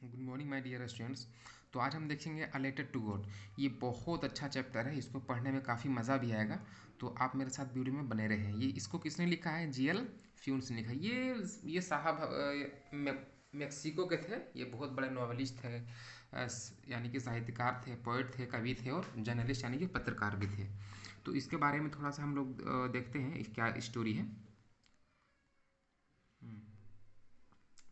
Good morning my dear students. तो आज हम देखेंगे अलेटेड टू गॉड। ये बहुत अच्छा चैप्टर है, इसको पढ़ने में काफ़ी मज़ा भी आएगा। तो आप मेरे साथ वीडियो में बने रहें। ये इसको किसने लिखा है? जीएल फ्यून्स ने लिखा है। ये साहब मेक्सिको के थे। ये बहुत बड़े नॉवेलिस्ट थे, यानी कि साहित्यकार थे, पोइट थे, कवि थे और जर्नलिस्ट यानी कि पत्रकार भी थे। तो इसके बारे में थोड़ा सा हम लोग देखते हैं क्या स्टोरी है।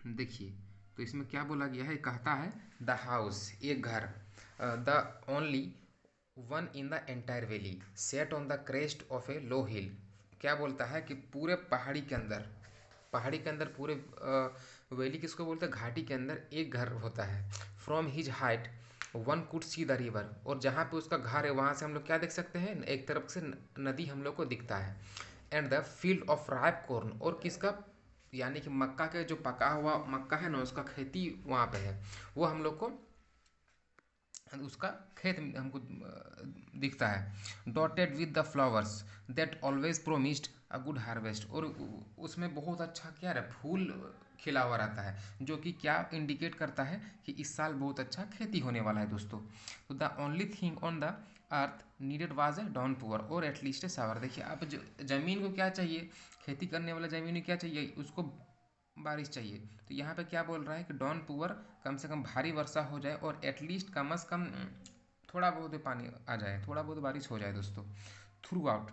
देखिए, तो इसमें क्या बोला गया है, कहता है द हाउस, एक घर, the only one in the entire valley set on the crest of a low hill. क्या बोलता है कि पूरे पहाड़ी के अंदर पूरे वैली किसको बोलते हैं, घाटी के अंदर एक घर होता है। From his height one could see the river, और जहाँ पे उसका घर है वहाँ से हम लोग क्या देख सकते हैं, एक तरफ से नदी हम लोग को दिखता है। And the field of ripe corn, और किसका, यानी कि मक्का के जो पका हुआ मक्का है ना, उसका खेती वहाँ पे है। वो हम लोग को उसका खेत हमको दिखता है। Dotted with the flowers that always promised a good harvest, और उसमें बहुत अच्छा क्या है, फूल खिला हुआ रहता है, जो कि क्या इंडिकेट करता है कि इस साल बहुत अच्छा खेती होने वाला है दोस्तों। तो the only thing on the earth needed was a down poor और एटलीस्ट ए शावर। देखिए, अब जमीन को क्या चाहिए, खेती करने वाला ज़मीन को क्या चाहिए, उसको बारिश चाहिए। तो यहाँ पे क्या बोल रहा है कि डॉन पुअर, कम से कम भारी वर्षा हो जाए, और एटलीस्ट कम से कम थोड़ा बहुत पानी आ जाए, थोड़ा बहुत बारिश हो जाए दोस्तों। Through out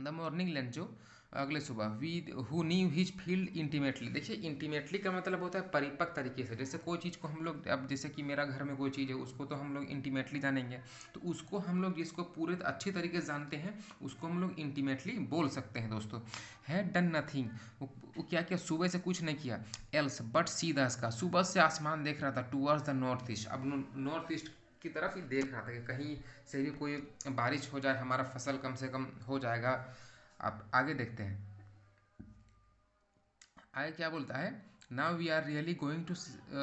the morning lunch, जो अगले सुबह with who knew his field intimately. देखिए, इंटीमेटली का मतलब होता है परिपक्व तरीके से। जैसे कोई चीज़ को हम लोग, अब जैसे कि मेरा घर में कोई चीज़ है, उसको तो हम लोग इंटीमेटली जानेंगे। तो उसको हम लोग जिसको पूरे अच्छी तरीके से जानते हैं, उसको हम लोग इंटीमेटली बोल सकते हैं दोस्तों। हैड डन नथिंग, वो क्या किया, सुबह से कुछ नहीं किया। Else but see the sky, सुबह से आसमान देख रहा था। टूवर्ड्स द नॉर्थ ईस्ट, अब नॉर्थ ईस्ट की तरफ ही देख रहा था कि कहीं से भी कोई बारिश हो जाए, हमारा फसल कम से कम हो जाएगा। अब आगे देखते हैं, आगे क्या बोलता है। Now we are really going to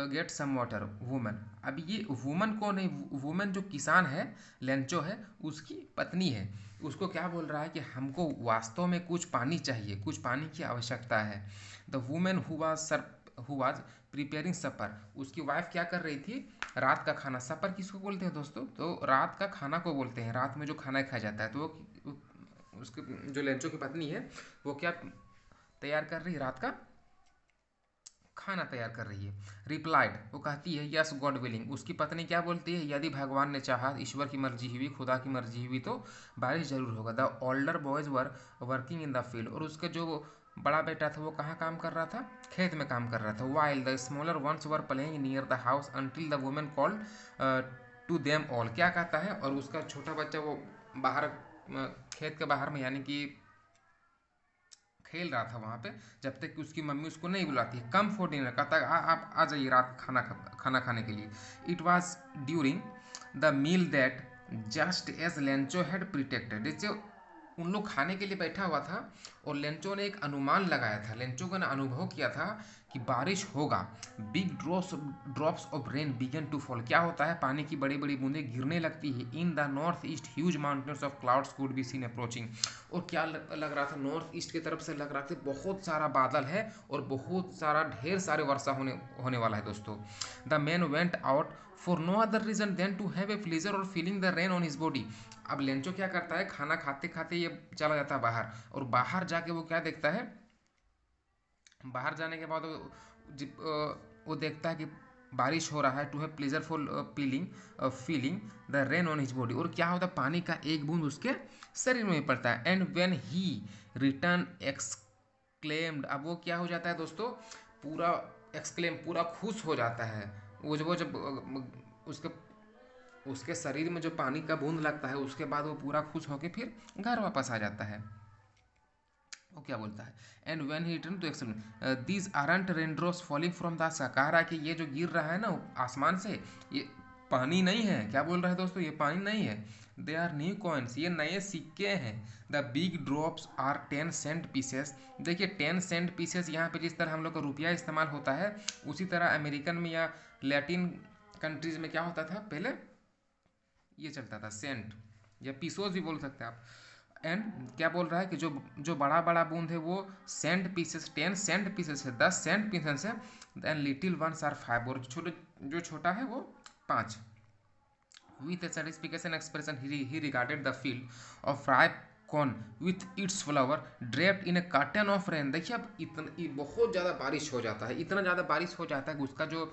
get some water woman. अब ये वुमन कौन है? वुमन जो किसान है, लेंचो है, उसकी पत्नी है। उसको क्या बोल रहा है कि हमको वास्तव में कुछ पानी चाहिए, कुछ पानी की आवश्यकता है। The women who was preparing supper, उसकी वाइफ क्या कर रही थी, रात का खाना। सपर किसको बोलते हैं दोस्तों? तो रात का खाना को बोलते हैं, रात में जो खाना खाया जाता है। तो वो उसके जो लेंचो की पत्नी है, वो क्या तैयार कर रही है, रात का खाना तैयार कर रही है। रिप्लाइड, वो कहती है यस गॉड विलिंग। उसकी पत्नी क्या बोलती है, यदि भगवान ने चाहा, ईश्वर की मर्जी हुई, खुदा की मर्जी हुई, तो बारिश जरूर होगा। The older boys were working in the field, और उसके जो बड़ा बेटा था वो कहाँ काम कर रहा था, खेत में काम कर रहा था। While the smaller ones were playing near the house until the women called to them all. क्या कहता है, और उसका छोटा बच्चा वो बाहर खेत के बाहर में, यानी कि खेल रहा था वहाँ पे, जब तक कि उसकी मम्मी उसको नहीं बुलाती है। कम फॉर डिनर, कहता है आप आ जाइए रात खाना खाने के लिए। It was during the meal that just as Lencho had predicted, जैसे उन लोग खाने के लिए बैठा हुआ था, और लेंचो ने एक अनुमान लगाया था, लेंचो ने अनुभव किया था कि बारिश होगा। Big drops of rain began to fall, क्या होता है, पानी की बड़ी बड़ी बूंदें गिरने लगती है। In the north east huge mountains of clouds could be seen approaching, और क्या लग रहा था, नॉर्थ ईस्ट की तरफ से लग रहा था बहुत सारा बादल है, और बहुत सारा ढेर सारे वर्षा होने वाला है दोस्तों। The man went out for no other reason than to have a pleasure और feeling the rain on his body. अब लेंचो क्या करता है, खाना खाते खाते ये चला जाता है बाहर, और बाहर जाके वो क्या देखता है, बाहर जाने के बाद वो देखता है कि बारिश हो रहा है। To have pleasureful feeling the rain on his body, और क्या होता है, पानी का एक बूंद उसके शरीर में पड़ता है। And when he return exclaimed, अब वो क्या हो जाता है दोस्तों, पूरा एक्सक्लेम, पूरा खुश हो जाता है। वो जब उसके उसके शरीर में जो पानी का बूंद लगता है, उसके बाद वो पूरा खुश होकर फिर घर वापस आ जाता है। वो क्या बोलता है, and when he return to explain these aren't raindrops falling from the sky, कह रहा है कि ये जो गिर रहा है ना आसमान से, ये पानी नहीं है। क्या बोल रहा है दोस्तों, ये पानी नहीं है। दे आर न्यू कॉइन्स, ये नए सिक्के हैं। The big drops are 10 cent pieces. देखिए 10 सेंट पीसेस, यहाँ पे जिस तरह हम लोग का रुपया इस्तेमाल होता है, उसी तरह अमेरिकन में या लैटिन कंट्रीज में क्या होता था पहले, ये चलता था सेंट, या पीसोस भी बोल सकते हैं आप। एंड क्या बोल रहा है कि जो जो बड़ा बड़ा बूंद है वो सेंट पीसेस 10 सेंट पीसेस है, 10 सेंट पीसेस है। देन लिटिल वंस आर 5, और छोटे जो छोटा है वो 5। With a satisfaction expression, he regarded the field of ripe corn with its flower draped in a curtain of rain। देखिए अब इतना बहुत ज़्यादा बारिश हो जाता है, इतना ज़्यादा बारिश हो जाता है कि उसका जो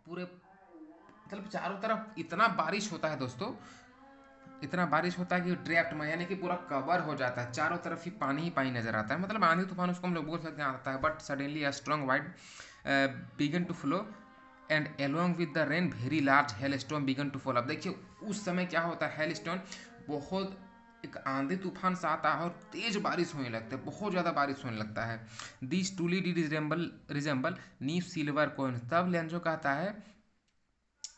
पूरे मतलब चारों तरफ इतना बारिश होता है दोस्तों, इतना बारिश होता है कि ड्रैफ्ट में यानी कि पूरा कवर हो जाता है, चारों तरफ ही पानी नजर आता है, मतलब आंधी तूफान उसको हम लोग बोल सकते हैं आता है। But suddenly a strong wind began to flow and along with the rain very large hailstone began to fall. अब देखिए उस समय क्या होता है, हेल स्टोन बहुत एक आंधी तूफान सा आता है और तेज बारिश होने लगता है, बहुत ज़्यादा बारिश होने लगता है। This truly did resemble new silver coin. तब लेंजो कहता है,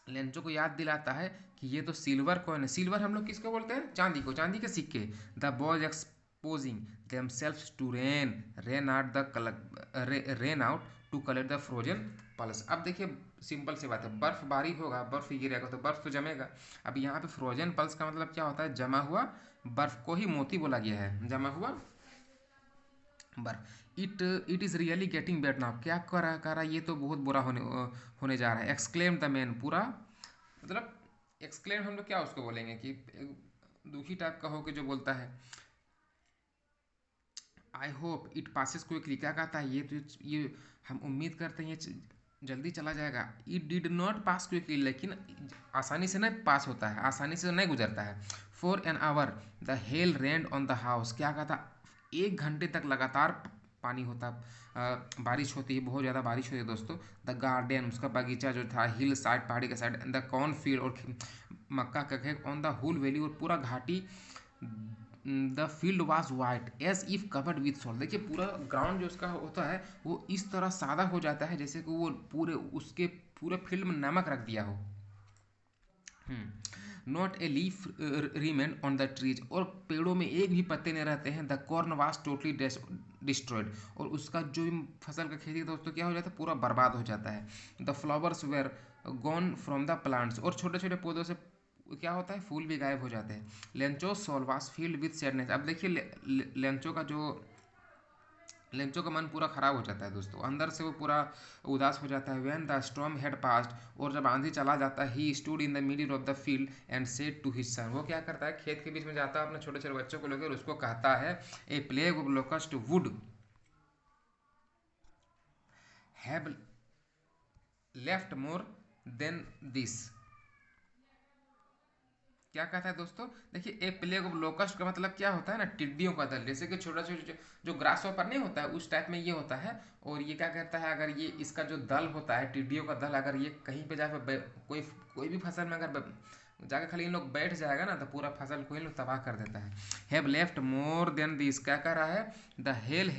लेंचो को याद दिलाता है कि ये तो सिल्वर कॉइन है। सिल्वर हम लोग किसको बोलते हैं, चांदी को, चांदी के सिक्के। The boys exposing themselves to rain out to collect the frozen pearls. अब देखिए सिंपल सी बात है, बर्फबारी होगा, बर्फ गिरेगा तो बर्फ तो जमेगा। अब यहाँ पे फ्रोजन पल्स का मतलब क्या होता है, जमा हुआ बर्फ को ही मोती बोला गया है, जमा हुआ बर्फ। It is really getting bad now. क्या कर रहा ये तो बहुत बुरा होने जा रहा है। एक्सक्लेम द मैन, पूरा मतलब एक्सक्लेम हम लोग क्या उसको बोलेंगे कि दुखी टाइप का हो के जो बोलता है। I hope it passes quickly, क्या कहता है ये हम उम्मीद करते हैं ये जल्दी चला जाएगा। It did not pass quickly, लेकिन आसानी से नहीं पास होता है, आसानी से नहीं गुजरता है। For an hour the hail rained on the house, क्या कहता 1 घंटे तक लगातार पानी होता, बारिश होती है, बहुत ज़्यादा बारिश होती है दोस्तों। द गार्डन, उसका बगीचा जो था, हिल साइड, पहाड़ी के साइड, द कॉर्न फील्ड और मक्का का खेत, ऑन द होल वैली, और पूरा घाटी। The field was white as if covered with salt. देखिए पूरा ग्राउंड जो उसका होता है वो इस तरह सादा हो जाता है जैसे कि वो पूरे उसके पूरे फील्ड में नमक रख दिया हो। Not a leaf remain on the trees, और पेड़ों में एक भी पत्ते नहीं रहते हैं। The corn was totally destroyed, और उसका जो भी फसल का खेती था दोस्तों क्या हो जाता है, पूरा बर्बाद हो जाता है। The flowers were gone from the plants, और छोटे छोटे पौधों से क्या होता है, फूल भी गायब हो जाते हैं। Lencho soul was filled with sadness. अब देखिए लेंचो का मन पूरा खराब हो जाता है दोस्तों, अंदर से वो पूरा उदास हो जाता है। When the storm had passed, और जब आंधी चला जाता है, he stood in the middle of the field and said to his son. वो क्या करता है, खेत के बीच में जाता है अपने छोटे छोटे बच्चों को लेकर, उसको कहता है a plague of locust would have left more than this. क्या कहता है दोस्तों, देखिए ए प्लेग ऑफ लोकस्ट का मतलब क्या होता है ना, टिड्डियों का दल, जैसे कि छोटा छोटा जो ग्रास हॉपर नहीं होता है उस टाइप में ये होता है। और ये क्या कहता है, अगर ये इसका जो दल होता है, टिड्डियों का दल, अगर ये कहीं पे जाकर कोई कोई भी फसल में अगर जाकर खाली इन लोग बैठ जाएगा ना तो पूरा फसल को इन लोग तबाह कर देता है। Have left more than this, क्या कह रहा है, the hail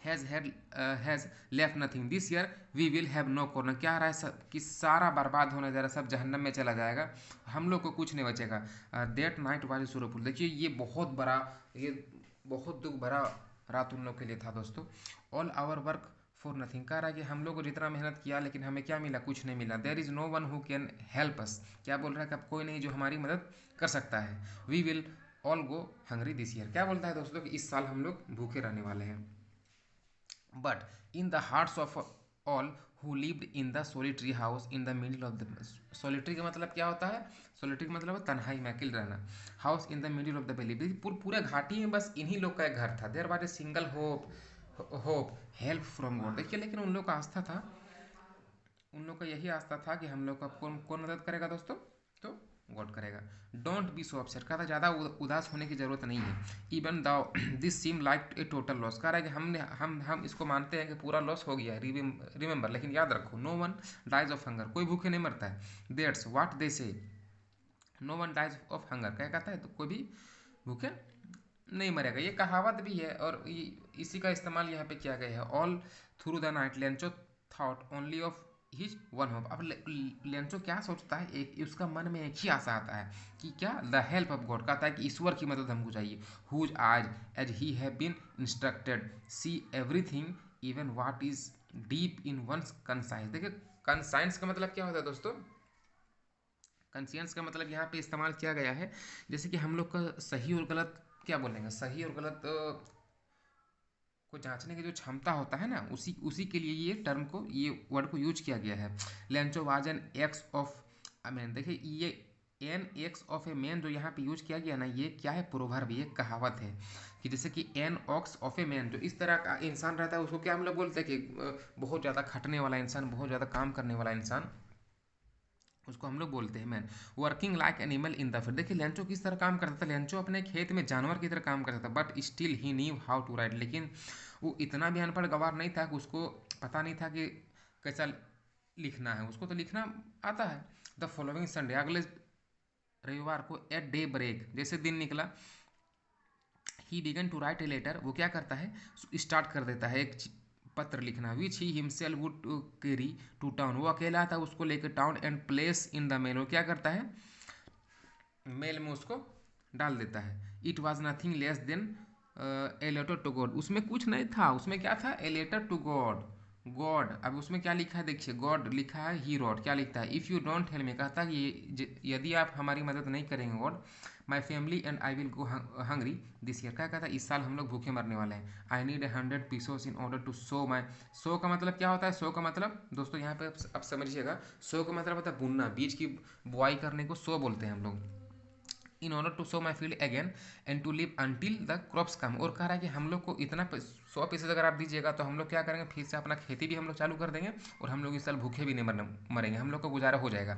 has left nothing this year we will have no corner. क्या रहा है सब कि सारा बर्बाद होने जा रहा है, सब जहन्नम में चला जाएगा, हम लोग को कुछ नहीं बचेगा। That night was sorrowful. देखिए ये बहुत बड़ा, ये बहुत दुख भरा रात उन लोग के लिए था दोस्तों। All our work for nothing, कह रहा है कि हम लोग को जितना मेहनत किया लेकिन हमें क्या मिला, कुछ नहीं मिला। There is no one who can help us, क्या बोल रहा है कि अब कोई नहीं जो हमारी मदद कर सकता है। We will all go hungry this year, क्या बोलता है दोस्तों कि इस साल हम लोग भूखे रहने वाले हैं। But in the hearts of all who lived in the solitary house in the middle of the, solitary का मतलब क्या होता है, solitary का मतलब है तन्हाई में अकेले रहना। House in the middle of the valley, पूरे घाटी में बस इन्हीं लोग का एक घर था। There was a single hope help from God. देखिए लेकिन उन लोग का आस्था था, उन लोग का यही आस्था था कि हम लोग का कौन कौन मदद करेगा दोस्तों, तो गॉड करेगा। डोंट बी सो अपसेट, कहा था ज़्यादा उदास होने की ज़रूरत नहीं है। Even though this seem like a total loss, कह रहा है कि हम इसको मानते हैं कि पूरा लॉस हो गया है, रिमेंबर, लेकिन याद रखो no one dies of hunger, कोई भूखे नहीं मरता है। That's what they say, no one dies of hunger, क्या कहता है, तो कोई भी भूखे नहीं मरेगा, ये कहावत भी है और इसी का इस्तेमाल यहाँ पे किया गया है। All through the night Lencho thought only of his one hope. अब लेंचो क्या सोचता है, एक उसका मन में एक ही आशा आता है कि क्या, द हेल्प ऑफ गॉड, कहता है कि ईश्वर की मदद हमको चाहिए। Whose eyes as he have been instructed see everything even what is deep in one's conscience. देखिए कंसाइंस का मतलब क्या होता है दोस्तों, कंसियंस का मतलब यहाँ पे इस्तेमाल किया गया है, जैसे कि हम लोग का सही और गलत क्या बोलेंगे, सही और गलत को जांचने की जो क्षमता होता है ना, उसी उसी के लिए ये टर्म को, ये वर्ड को यूज किया गया है। Lencho was an ox of a man. देखिए ये an ox of a man जो यहाँ पे यूज किया गया ना, ये क्या है, प्रोवर्ब, ये कहावत है कि जैसे कि an ox of a man, जो इस तरह का इंसान रहता है उसको क्या हम लोग बोलते हैं कि बहुत ज़्यादा खटने वाला इंसान, बहुत ज़्यादा काम करने वाला इंसान, उसको हम लोग बोलते हैं man. Working like animal in the field. देखिए लेंचो किस तरह काम करता था, लेंचो अपने खेत में जानवर की तरह काम करता था, but still he knew how to write. लेकिन वो इतना भी अनपढ़ गवार नहीं था कि उसको पता नहीं था कि कैसा लिखना है, उसको तो लिखना आता है। द फॉलोइंग संडे, अगले रविवार को, एट डे ब्रेक, जैसे दिन निकला, he began to write a letter, वो क्या करता है, स्टार्ट कर देता है एक पत्र लिखना, which he himself would carry to town, वो अकेला था, उसको लेकर town and place in the mail, वो क्या करता है, मेल में उसको डाल देता है। It was nothing less than a letter to God, उसमें कुछ नहीं था, उसमें क्या था, a letter to God, God. अब उसमें क्या लिखा है, देखिए गॉड लिखा है, ही रॉट क्या लिखता है, if you don't help me, कहता है कि यदि आप हमारी मदद नहीं करेंगे God, my family and I will go hungry this year, क्या कहता है, इस साल हम लोग भूखे मरने वाले हैं। I need 100 pesos in order to sow my, sow का मतलब क्या होता है, सो का मतलब दोस्तों यहाँ पे अब समझिएगा, सो का मतलब होता है बुनना, बीज की बुआई करने को सो बोलते हैं हम लोग। In order to sow my field again and to live until the crops come, और कह रहा है कि हम लोग को इतना 100 पीसेज अगर आप दीजिएगा तो हम लोग क्या करेंगे, फिर से अपना खेती भी हम लोग चालू कर देंगे, और हम लोग इस साल भूखे भी नहीं मरेंगे, हम लोग का गुजारा हो जाएगा।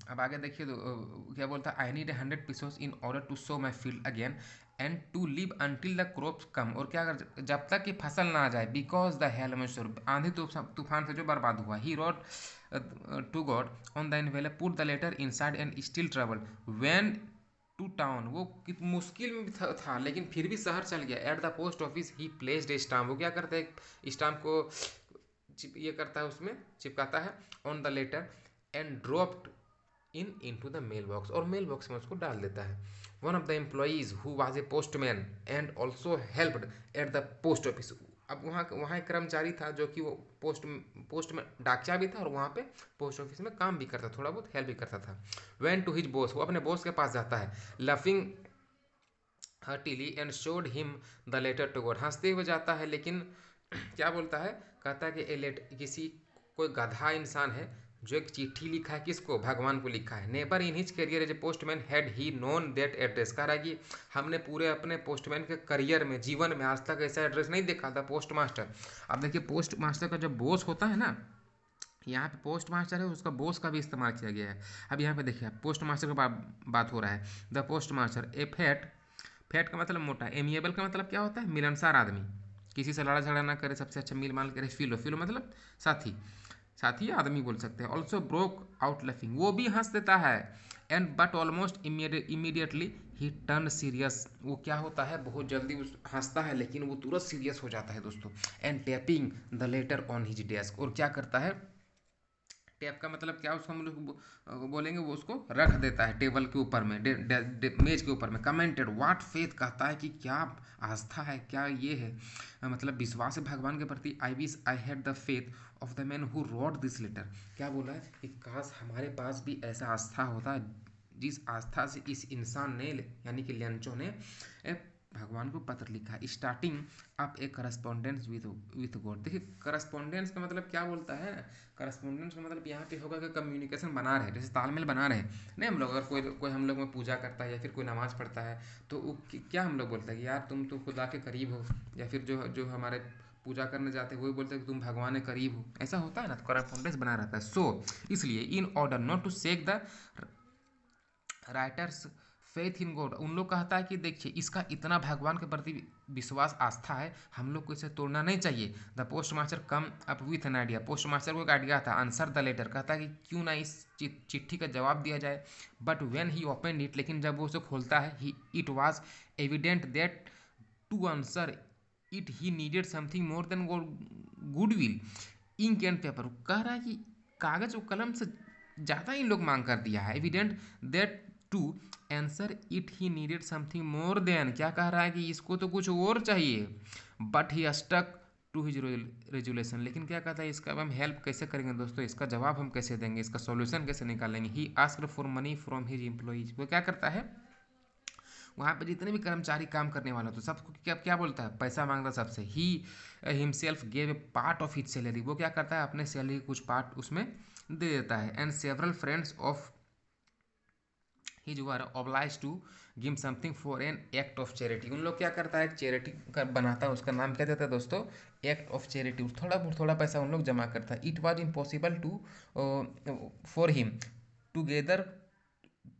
अब आगे देखिए तो क्या बोलता है, I need 100 pesos in order to sow my field again and to live until the crops come, और क्या कर, जब तक कि फसल ना आ जाए, बिकॉज द हेल में आंधी तूफान से जो बर्बाद हुआ। He wrote to God on the envelope, put the letter inside and still ट्रेवल वेन टू टाउन, वो मुश्किल में था लेकिन फिर भी शहर चल गया। Eight the post office he placed a stamp, वो क्या करता है, स्टाम्प को ये करता है, उसमें चिपकाता है, on the letter and dropped into the mail box, और मेल बॉक्स में उसको डाल देता है। One of the employees who was a postman and also helped at the post office, अब वहाँ एक कर्मचारी था जो कि वो पोस्ट में डाकिया भी था, और वहाँ पे पोस्ट ऑफिस में काम भी करता, थोड़ा बहुत हेल्प भी करता था। वेन टू हिज बॉस, वो अपने बॉस के पास जाता है, laughing heartily and showed him the letter to God, हंसते हुए जाता है, लेकिन क्या बोलता है, कहता है कि किसी कोई गधा इंसान है जो एक चिट्ठी लिखा है, किसको, भगवान को लिखा है। Never in his career as a postman had he known that address, कह रहा है कि हमने पूरे अपने पोस्टमैन के करियर में, जीवन में आज तक ऐसा एड्रेस नहीं देखा था, पोस्ट मास्टर। अब देखिए पोस्ट मास्टर का जब बॉस होता है ना, यहाँ पे पोस्ट मास्टर है, उसका बॉस का भी इस्तेमाल किया गया है। अब यहाँ पे देखिए पोस्ट मास्टर का बात हो रहा है, the post master A fat, fat का मतलब मोटा, एमिएबल का मतलब क्या होता है, मिलनसार आदमी, किसी से लड़ा झगड़ा ना करे, सबसे अच्छा मिल माल करे, फिलो, फिलो मतलब साथी, साथी आदमी बोल सकते हैं। ऑल्सो ब्रोक आउट लफिंग, वो भी हंस देता है, and but almost immediately he turn serious, वो क्या होता है, बहुत जल्दी हंसता है लेकिन वो तुरंत सीरियस हो जाता है दोस्तों। And tapping the later on his desk, और क्या करता है, टैप का मतलब क्या, उसको हम लोग बोलेंगे, वो उसको रख देता है टेबल के ऊपर में, मेज के ऊपर में। कमेंटेड व्हाट फेथ, कहता है कि क्या आस्था है, क्या ये है, मतलब विश्वास है भगवान के प्रति। I wish I had the faith of the man who wrote this letter, क्या बोला है कि काश हमारे पास भी ऐसा आस्था होता, जिस आस्था से इस इंसान ने, यानी कि लेंचो ने भगवान को पत्र लिखा है। Starting up A correspondence with God, देखिए करस्पॉन्डेंस का मतलब क्या बोलता है, करस्पॉन्डेंस का मतलब यहाँ पे होगा कि कम्युनिकेशन बना रहे, जैसे तालमेल बना रहे नहीं, हम लोग अगर कोई कोई हम लोग में पूजा करता है या फिर कोई नमाज़ पढ़ता है, तो वो क्या हम लोग बोलते हैं कि यार तुम तो खुदा के करीब हो, या फिर जो जो हमारे पूजा करने जाते हैं वही बोलते हैं कि तुम भगवान के करीब हो, ऐसा होता है ना, तो करस्पॉन्डेंस बना रहता है। सो इसलिए in order not to shake the writer's faith in God, उन लोग कहता है कि देखिए इसका इतना भगवान के प्रति विश्वास आस्था है, हम लोग को इसे तोड़ना नहीं चाहिए। The post master come up with an idea, post master को एक आइडिया था, आंसर द लेटर, कहता है कि क्यों ना इस चिट्ठी का जवाब दिया जाए। But when he open it, लेकिन जब वो उसे खोलता है, he it was evident that to answer it he needed something more than goodwill ink and paper, कह रहा है कि कागज और कलम से ज़्यादा इन लोग मांग कर दिया है। Evident that to answer it he needed something more than, क्या कह रहा है कि इसको तो कुछ और चाहिए। But he stuck to his resolution. लेकिन क्या कहता है, इसका अब हम हेल्प कैसे करेंगे दोस्तों, इसका जवाब हम कैसे देंगे, इसका सॉल्यूशन कैसे निकालेंगे। He asked for money from his employees. वो क्या करता है, वहाँ पे जितने भी कर्मचारी काम करने वाला तो सबको क्या क्या बोलता है, पैसा मांगता सबसे। He himself gave a part of his salary. वो क्या करता है, अपने सैलरी कुछ पार्ट उसमें दे देता है। And several friends of his were obliged to give something for an act of charity. उन लोग क्या करता है, एक चैरिटी का बनाता है, उसका नाम क्या देता है दोस्तों, एक्ट ऑफ चैरिटी। थोड़ा पैसा उन लोग जमा करता है। It was impossible to for him together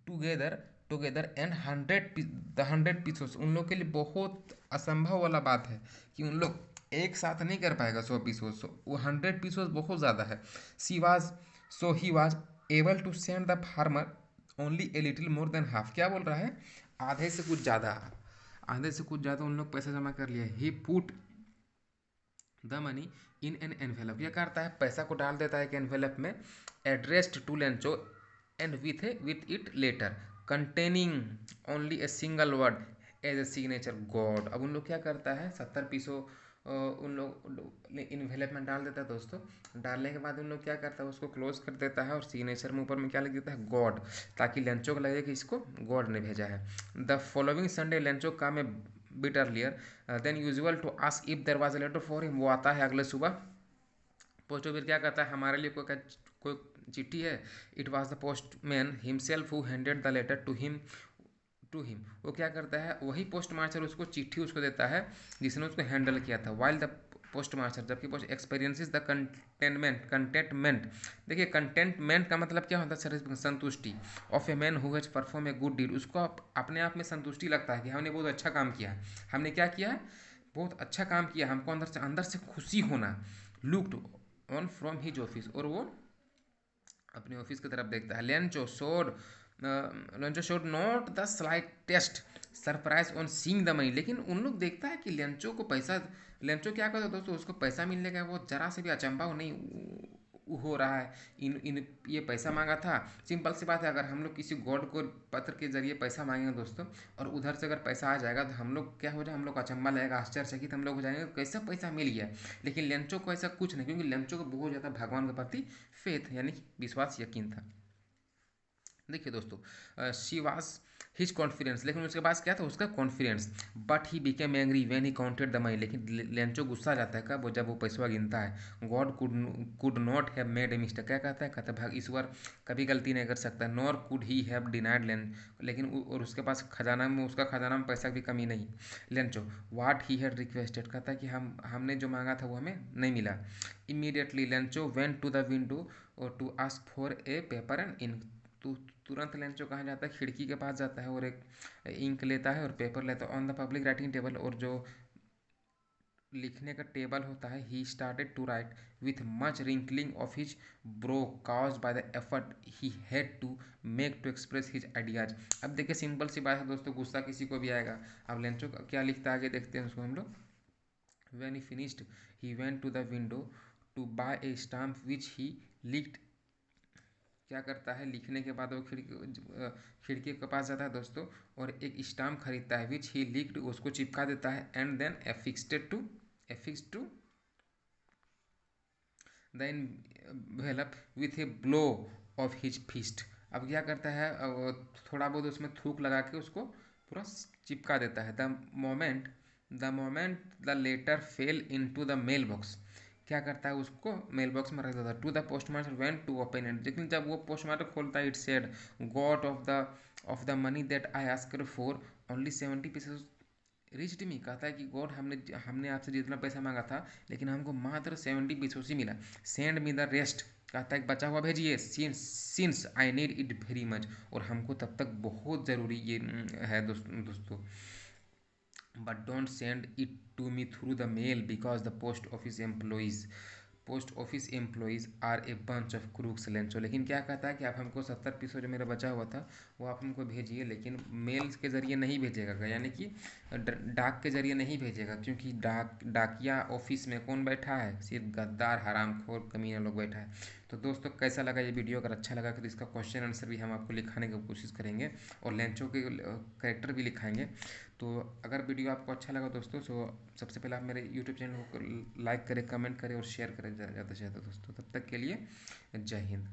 together together and 100 pieces. उन लोग के लिए बहुत असंभव वाला बात है कि उन लोग एक साथ नहीं कर पाएगा 100 पीसेस। वो 100 पीसेस बहुत ज़्यादा है। He was able to send the farmer only a little more than half. क्या बोल रहा है, आधे से कुछ ज़्यादा, आधे से कुछ ज़्यादा उन लोग पैसा जमा कर लिया। He put the money in an envelope. क्या करता है, पैसा को डाल देता है एक एनवेलप में, addressed to Lencho and with it letter containing only a single word as a signature God. अब उन लोग क्या करता है, 70 पीसों उन लोग इन्वेलप में डाल देता है दोस्तों। डालने के बाद उन लोग क्या करता है, उसको क्लोज कर देता है और सिग्नेचर में ऊपर में क्या लिख देता है, गॉड, ताकि लेंचो को लगे कि इसको गॉड ने भेजा है। The following Sunday Lencho came bit earlier than usual to ask if there was a letter for him. वो आता है अगले सुबह, पोस्ट ऑफिस क्या कहता है, हमारे लिए कोई चिट्ठी है। It was the postman himself who handed the letter to him. वो क्या करता है, वही पोस्ट मास्टर उसको चिट्ठी उसको देता है जिसने उसको हैंडल किया था। वाइल द पोस्ट मास्टर, जबकि पोस्ट एक्सपीरियंसिस द कंटेंटमेंट। देखिए कंटेंटमेंट का मतलब क्या होता है, सर, संतुष्टि of a man who has perform a good deed. उसको अपने आप में संतुष्टि लगता है कि हमने बहुत अच्छा काम किया है। हमने क्या किया है, बहुत अच्छा काम किया, हमको अंदर से खुशी होना। Looked on from his office, और वो अपने ऑफिस की तरफ देखता है। Lencho showed not the slightest surprise on seeing the money. लेकिन उन लोग देखता है कि लेंचो क्या करता है दोस्तों, उसको पैसा मिलने का वो जरा से भी अचंभा नहीं हो रहा है। इन ये पैसा मांगा था, सिंपल सी बात है, अगर हम लोग किसी गॉड को पत्र के जरिए पैसा मांगेंगे दोस्तों, और उधर से अगर पैसा आ जाएगा तो हम लोग क्या हो जाए, हम लोग अचंभा लगेगा, आश्चर्यचकित हम लोग हो जाएंगे, कैसा पैसा मिल गया। लेकिन लेंचो को ऐसा कुछ नहीं, क्योंकि लेंचो को बहुत ज़्यादा भगवान के प्रति फेथ यानी कि विश्वास, यकीन था। देखिए दोस्तों, शी वाज हिज कॉन्फिडेंस। लेकिन उसके पास क्या था, उसका confidence. But he became angry when he counted the money. लेकिन लेंचो गुस्सा जाता है कब, वो जब वो पैसा गिनता है। God could not have made a mistake. क्या कहता है, कहता है भाग ईश्वर कभी गलती नहीं कर सकता। Nor could he have denied लेकिन और उसके पास खजाना में, उसका खजाना में पैसा की कमी नहीं। Lencho what he had requested, कहता है कि हमने जो मांगा था वो हमें नहीं मिला। Immediately Lencho went to the window to ask for a paper and ink. तो तुरंत लेंचो कहाँ जाता है, खिड़की के पास जाता है और एक इंक लेता है और पेपर लेता है। On the public writing table, और जो लिखने का टेबल होता है, he started to write with much wrinkling of his brow caused by the effort he had to make to express his ideas. अब देखिए सिंपल सी बात है दोस्तों, गुस्सा किसी को भी आएगा। अब लेंचो क्या लिखता है आगे देखते हैं उसको हम लोग। When he finished he went to the window to buy a stamp which he licked. क्या करता है, लिखने के बाद वो खिड़की के पास जाता है दोस्तों, और एक स्टाम्प खरीदता है, विच ही लिक्ड, उसको चिपका देता है। And then affix to the envelope with a blow of his fist. अब क्या करता है, थोड़ा बहुत उसमें थूक लगा के उसको पूरा चिपका देता है। The moment the letter fell into the mail box. क्या करता है, उसको मेल बॉक्स में रख देता है। To the postmaster went to open it. लेकिन जब वो पोस्ट मास्टर खोलता है, it said God of the money that I asked for only 70 pieces reached me. कहता है कि गॉड, हमने आपसे जितना पैसा मांगा था, लेकिन हमको मात्र 70 पीसेस ही मिला। Send me the rest. कहता है कि बचा हुआ भेजिए, since I need it very much. और हमको तब तक बहुत ज़रूरी ये है दोस्तों। But don't send it to me through the mail because the post office employees are a bunch of crooks Lencho. लेकिन क्या कहता है कि आप हमको 70 पीसों जो मेरा बचा हुआ था वो आप हमको भेजिए, लेकिन मेल के ज़रिए नहीं भेजेगा, यानी कि डाक के ज़रिए नहीं भेजेगा, क्योंकि डाकिया ऑफिस में कौन बैठा है, सिर्फ गद्दार हरामखोर कमीना लोग बैठा है। तो दोस्तों कैसा लगा ये वीडियो? अगर अच्छा लगा तो इसका क्वेश्चन आंसर भी हम आपको लिखाने की कोशिश करेंगे और लेंचो के कैरेक्टर भी लिखाएंगे। तो अगर वीडियो आपको अच्छा लगा दोस्तों, तो सबसे पहले आप मेरे यूट्यूब चैनल को लाइक करें, कमेंट करें और शेयर करें ज़्यादा से ज़्यादा दोस्तों। तब तक के लिए जय हिंद।